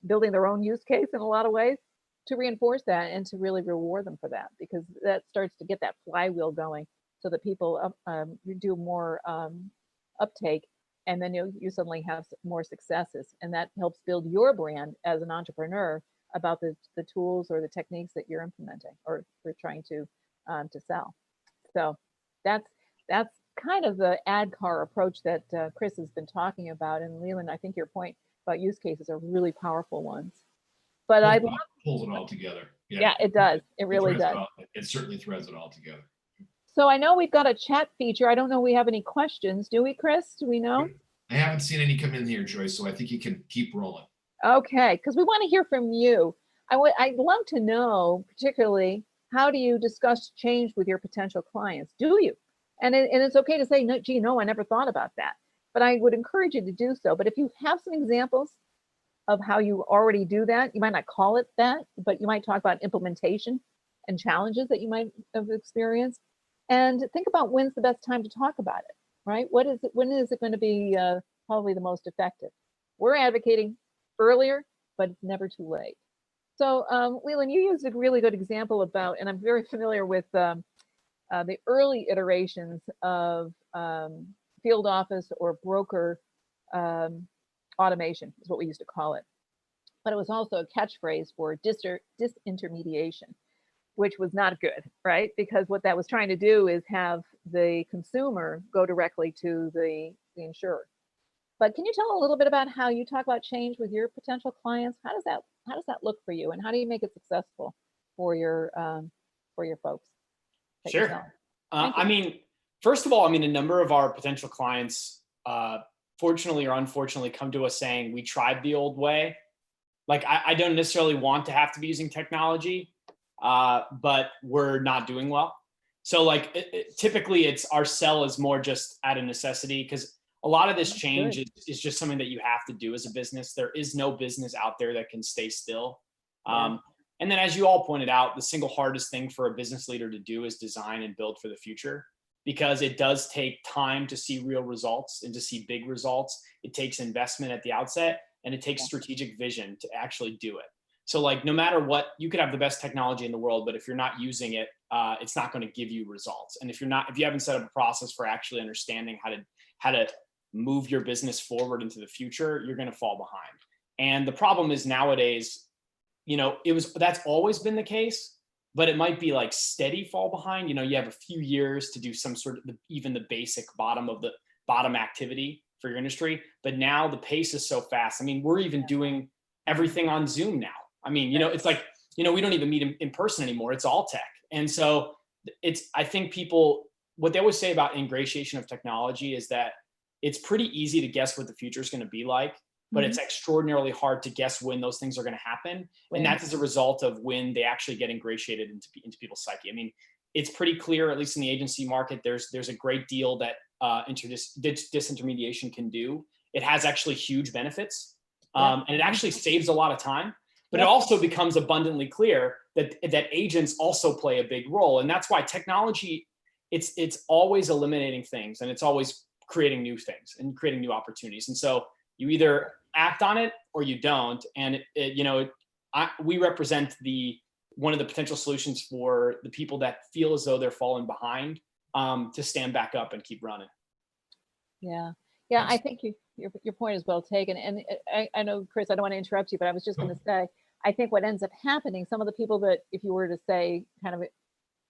building their own use case in a lot of ways, to reinforce that and to really reward them for that, because that starts to get that flywheel going so that people do more uptake, and then you suddenly have more successes, and that helps build your brand as an entrepreneur about the tools or the techniques that you're implementing or you're trying to sell. So that's kind of the ADCAR approach that Chris has been talking about. And Leland, I think your point about use cases are really powerful ones. But I pulls it all together. Yeah, it does. It really does. It certainly threads it all together. So I know we've got a chat feature. I don't know if we have any questions. Do we, Chris? Do we know? I haven't seen any come in here, Joyce, so I think you can keep rolling. Okay, because we want to hear from you. I'd love to know, particularly, how do you discuss change with your potential clients? Do you? And it's okay to say, no, gee, no, I never thought about that. But I would encourage you to do so. But if you have some examples of how you already do that, you might not call it that, but you might talk about implementation and challenges that you might have experienced. And think about when's the best time to talk about it, right? When is it going to be probably the most effective? We're advocating earlier, but it's never too late. So Leland, you used a really good example about, and I'm very familiar with the early iterations of field office or broker automation is what we used to call it. But it was also a catchphrase for disintermediation, which was not good, right? Because what that was trying to do is have the consumer go directly to the insurer. But can you tell a little bit about how you talk about change with your potential clients? How does that look for you, and how do you make it successful for your folks? that you're Sure. selling? Thank you. I mean, first of all, I mean, a number of our potential clients, fortunately or unfortunately, come to us saying, we tried the old way. Like, I don't necessarily want to have to be using technology, but we're not doing well. So like, typically it's our sell is more just out of necessity, because a lot of this That's change good. is just something that you have to do as a business. There is no business out there that can stay still. Yeah. And then, as you all pointed out, the single hardest thing for a business leader to do is design and build for the future, because it does take time to see real results and to see big results. It takes investment at the outset, and it takes strategic vision to actually do it. So like, no matter what, you could have the best technology in the world, but if you're not using it, it's not going to give you results. And if you haven't set up a process for actually understanding how to move your business forward into the future, you're going to fall behind. And the problem is nowadays, that's always been the case, but it might be like steady fall behind. You have a few years to do some sort of even the basic bottom activity for your industry. But now the pace is so fast. I mean, we're even doing everything on Zoom now. I mean, it's like, we don't even meet in person anymore. It's all tech. And so I think what they always say about ingratiation of technology is that it's pretty easy to guess what the future is going to be like, but it's extraordinarily hard to guess when those things are going to happen. And that's as a result of when they actually get ingratiated into people's psyche. I mean, it's pretty clear, at least in the agency market, there's a great deal that disintermediation can do. It has actually huge benefits, and it actually saves a lot of time. But it also becomes abundantly clear that agents also play a big role. And that's why technology, it's always eliminating things, and it's always creating new things and creating new opportunities. And so you either act on it or you don't. And we represent one of the potential solutions for the people that feel as though they're falling behind, to stand back up and keep running. Yeah. I think your point is well taken. And I know, Chris, I don't want to interrupt you, but I was just going to say, I think what ends up happening, some of the people that, if you were to say kind of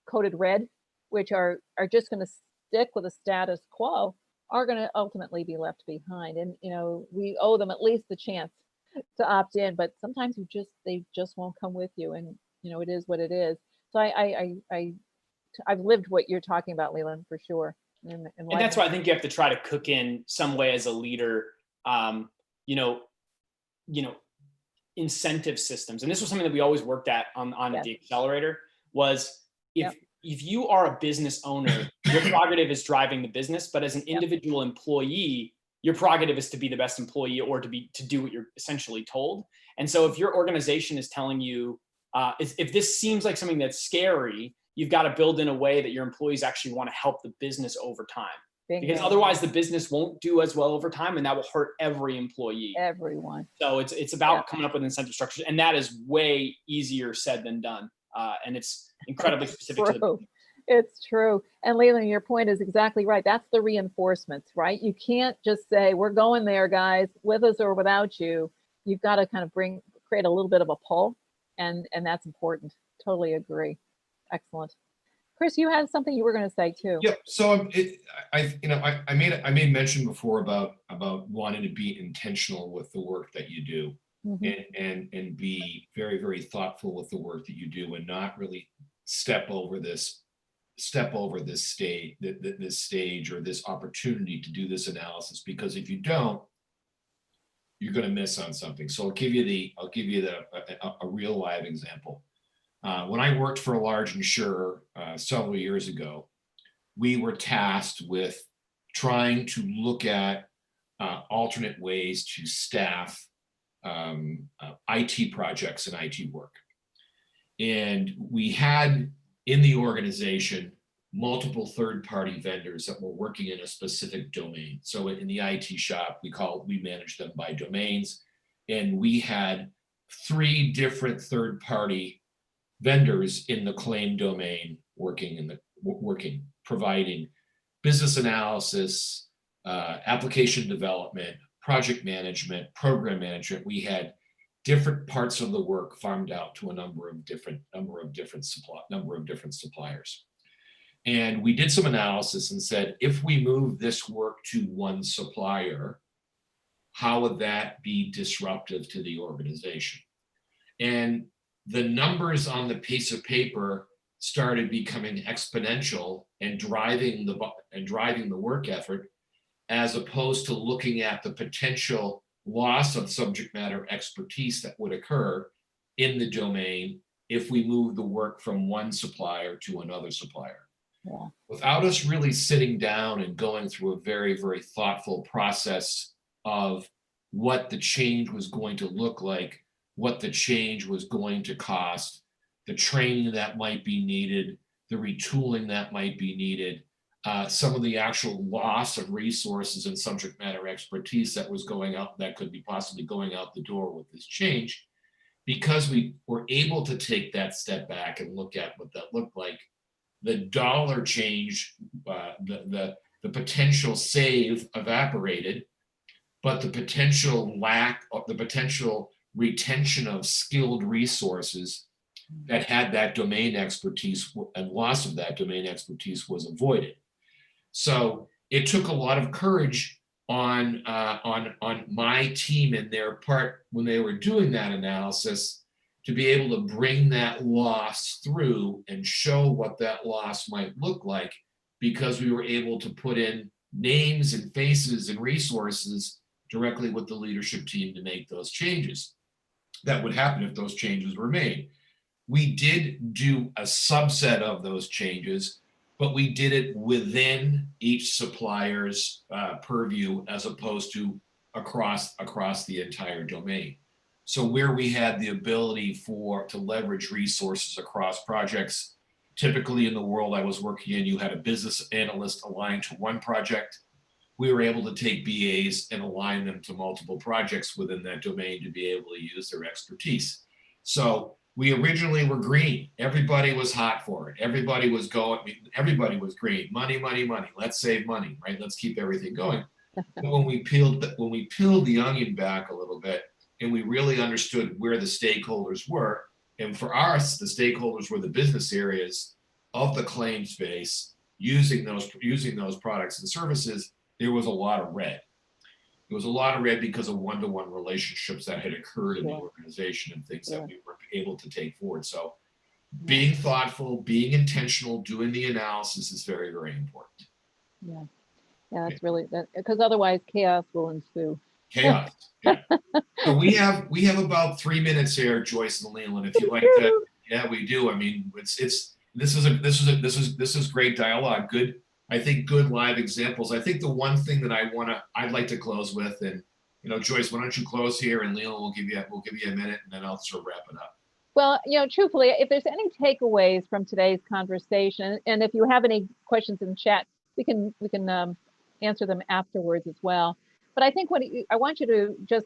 coded red, which are just going to stick with the status quo, are going to ultimately be left behind. And, we owe them at least the chance to opt in, but sometimes they just won't come with you. And, it is what it is. So I've lived what you're talking about, Leland, for sure. And that's why I think you have to try to cook in some way as a leader, incentive systems. And this was something that we always worked at on the accelerator, was if you are a business owner, your prerogative is driving the business, but as an individual employee, your prerogative is to be the best employee, or to do what you're essentially told. And so if your organization is telling you, if this seems like something that's scary, you've got to build in a way that your employees actually want to help the business over time. Because otherwise the business won't do as well over time, and that will hurt every employee. Everyone. So it's about coming up with incentive structures, and that is way easier said than done. And it's incredibly specific to the business. It's true. And Leland, your point is exactly right. That's the reinforcements, right? You can't just say, we're going there, guys, with us or without you. You've got to kind of create a little bit of a pull, and that's important. Totally agree. Excellent. Chris, you had something you were going to say too. Yeah. So I made mention before about wanting to be intentional with the work that you do, and be very, very thoughtful with the work that you do, and not really step over this stage or this opportunity to do this analysis, because if you don't, you're going to miss on something. So I'll give you a real live example. When I worked for a large insurer several years ago, we were tasked with trying to look at alternate ways to staff IT projects and IT work. And we had in the organization multiple third-party vendors that were working in a specific domain. So in the IT shop, we managed them by domains, and we had 3 different third-party vendors in the claim domain working working, providing business analysis, application development, project management, program management. We had different parts of the work farmed out to a number of different suppliers. And we did some analysis and said, if we move this work to one supplier, how would that be disruptive to the organization? And the numbers on the piece of paper started becoming exponential and driving the work effort, as opposed to looking at the potential loss of subject matter expertise that would occur in the domain if we move the work from one supplier to another supplier. Yeah. Without us really sitting down and going through a very, very thoughtful process of what the change was going to look like, what the change was going to cost, the training that might be needed, the retooling that might be needed, some of the actual loss of resources and subject matter expertise that was going out, that could be possibly going out the door with this change. Because we were able to take that step back and look at what that looked like, the dollar change, the potential save evaporated, but the potential retention of skilled resources that had that domain expertise and loss of that domain expertise was avoided. So it took a lot of courage on my team and their part when they were doing that analysis to be able to bring that loss through and show what that loss might look like, because we were able to put in names and faces and resources directly with the leadership team to make those changes that would happen if those changes were made. We did do a subset of those changes, but we did it within each supplier's purview as opposed to across the entire domain. So where we had the ability to leverage resources across projects, typically in the world I was working in, you had a business analyst aligned to one project. We were able to take BAs and align them to multiple projects within that domain to be able to use their expertise. So we originally were green. Everybody was hot for it. Everybody was green. Money, money, money. Let's save money, right? Let's keep everything going. But when we peeled the onion back a little bit, and we really understood where the stakeholders were, and for us, the stakeholders were the business areas of the claims base using those products and services. There was a lot of red. There was a lot of red because of one-to-one relationships that had occurred in the organization and things that we were able to take forward. So being thoughtful, being intentional, doing the analysis is very, very important. Yeah, that's really that, because otherwise chaos will ensue. Chaos. Yeah. So we have about 3 minutes here, Joyce and Leland. If you like to, yeah, we do. I mean, this is great dialogue. Good. I think good live examples. I think the one thing that I'd like to close with, and Joyce, why don't you close here, and Leland will give you a minute, and then I'll sort of wrap it up. Well, truthfully, if there's any takeaways from today's conversation, and if you have any questions in the chat, we can answer them afterwards as well. But I think I want you to just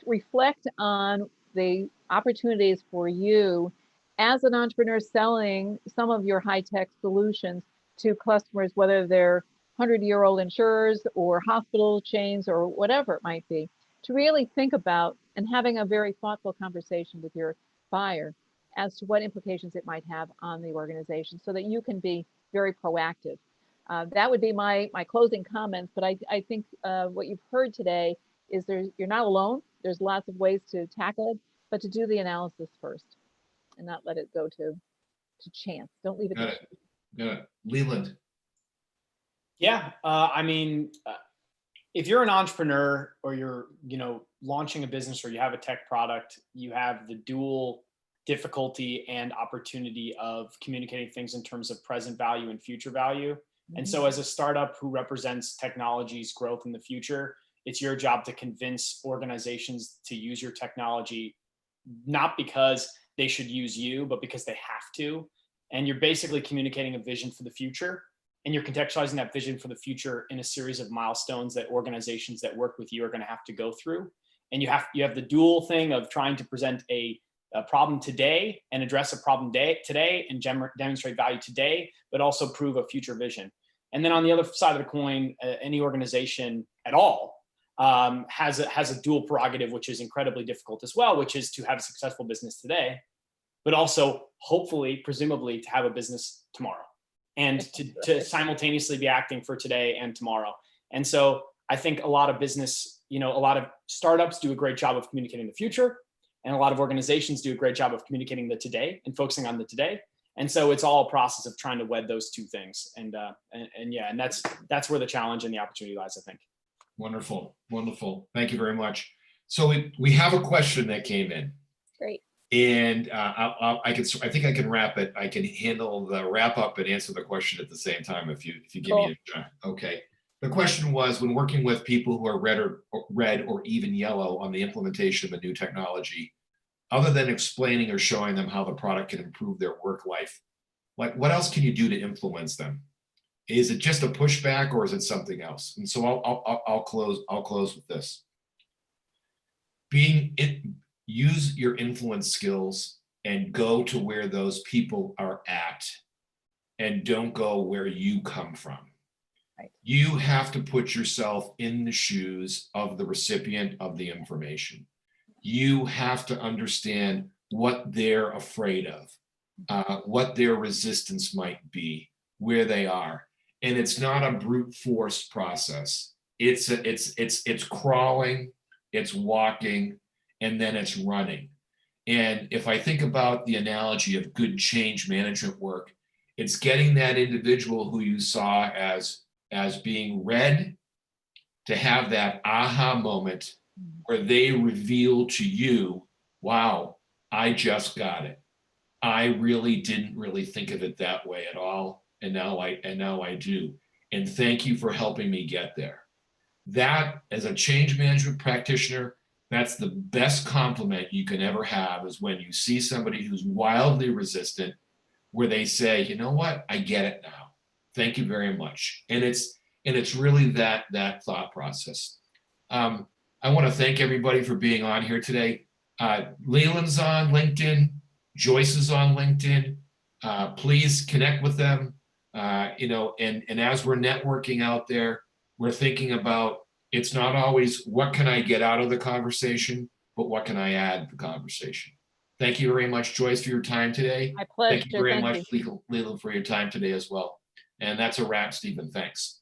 reflect on the opportunities for you as an entrepreneur selling some of your high-tech solutions to customers, whether they're 100-year-old insurers or hospital chains or whatever it might be, to really think about and having a very thoughtful conversation with your buyer as to what implications it might have on the organization, so that you can be very proactive. That would be my closing comments, but I think what you've heard today is you're not alone. There's lots of ways to tackle it, but to do the analysis first and not let it go to chance. Don't leave it to chance. Yeah, Leland. Yeah, I mean, if you're an entrepreneur or you're, launching a business or you have a tech product, you have the dual difficulty and opportunity of communicating things in terms of present value and future value. And so as a startup who represents technology's growth in the future, it's your job to convince organizations to use your technology, not because they should use you, but because they have to. And you're basically communicating a vision for the future, and you're contextualizing that vision for the future in a series of milestones that organizations that work with you are going to have to go through. And you have the dual thing of trying to present a a problem today and address a problem today and demonstrate value today, but also prove a future vision. And then on the other side of the coin, any organization at all has a dual prerogative, which is incredibly difficult as well, which is to have a successful business today, but also hopefully, presumably, to have a business tomorrow, and to simultaneously be acting for today and tomorrow. And so I think a lot of business, a lot of startups do a great job of communicating the future, and a lot of organizations do a great job of communicating the today and focusing on the today. And so it's all a process of trying to wed those two things. And that's where the challenge and the opportunity lies, I think. Wonderful. Wonderful. Thank you very much. So we have a question that came in. Great. And I think I can wrap it. I can handle the wrap up and answer the question at the same time if you give me a shot. Okay. The question was, when working with people who are red or even yellow on the implementation of a new technology, other than explaining or showing them how the product can improve their work life, like what else can you do to influence them? Is it just a pushback or is it something else? And so I'll close with this. Use your influence skills and go to where those people are at, and don't go where you come from. Right. You have to put yourself in the shoes of the recipient of the information. You have to understand what they're afraid of, what their resistance might be, where they are. And it's not a brute force process. It's crawling, it's walking, and then it's running. And if I think about the analogy of good change management work, it's getting that individual who you saw as being red to have that aha moment where they reveal to you, wow, I just got it. I really didn't really think of it that way at all. And now I do. And thank you for helping me get there. That, as a change management practitioner, that's the best compliment you can ever have, is when you see somebody who's wildly resistant, where they say, you know what, I get it now. Thank you very much. And it's really that thought process. I want to thank everybody for being on here today. Leland's on LinkedIn, Joyce is on LinkedIn. Please connect with them. And as we're networking out there, we're thinking about, it's not always what can I get out of the conversation, but what can I add to the conversation. Thank you very much, Joyce, for your time today. My pleasure. Thank you very much, Leland, for your time today as well. And that's a wrap, Stephen. Thanks.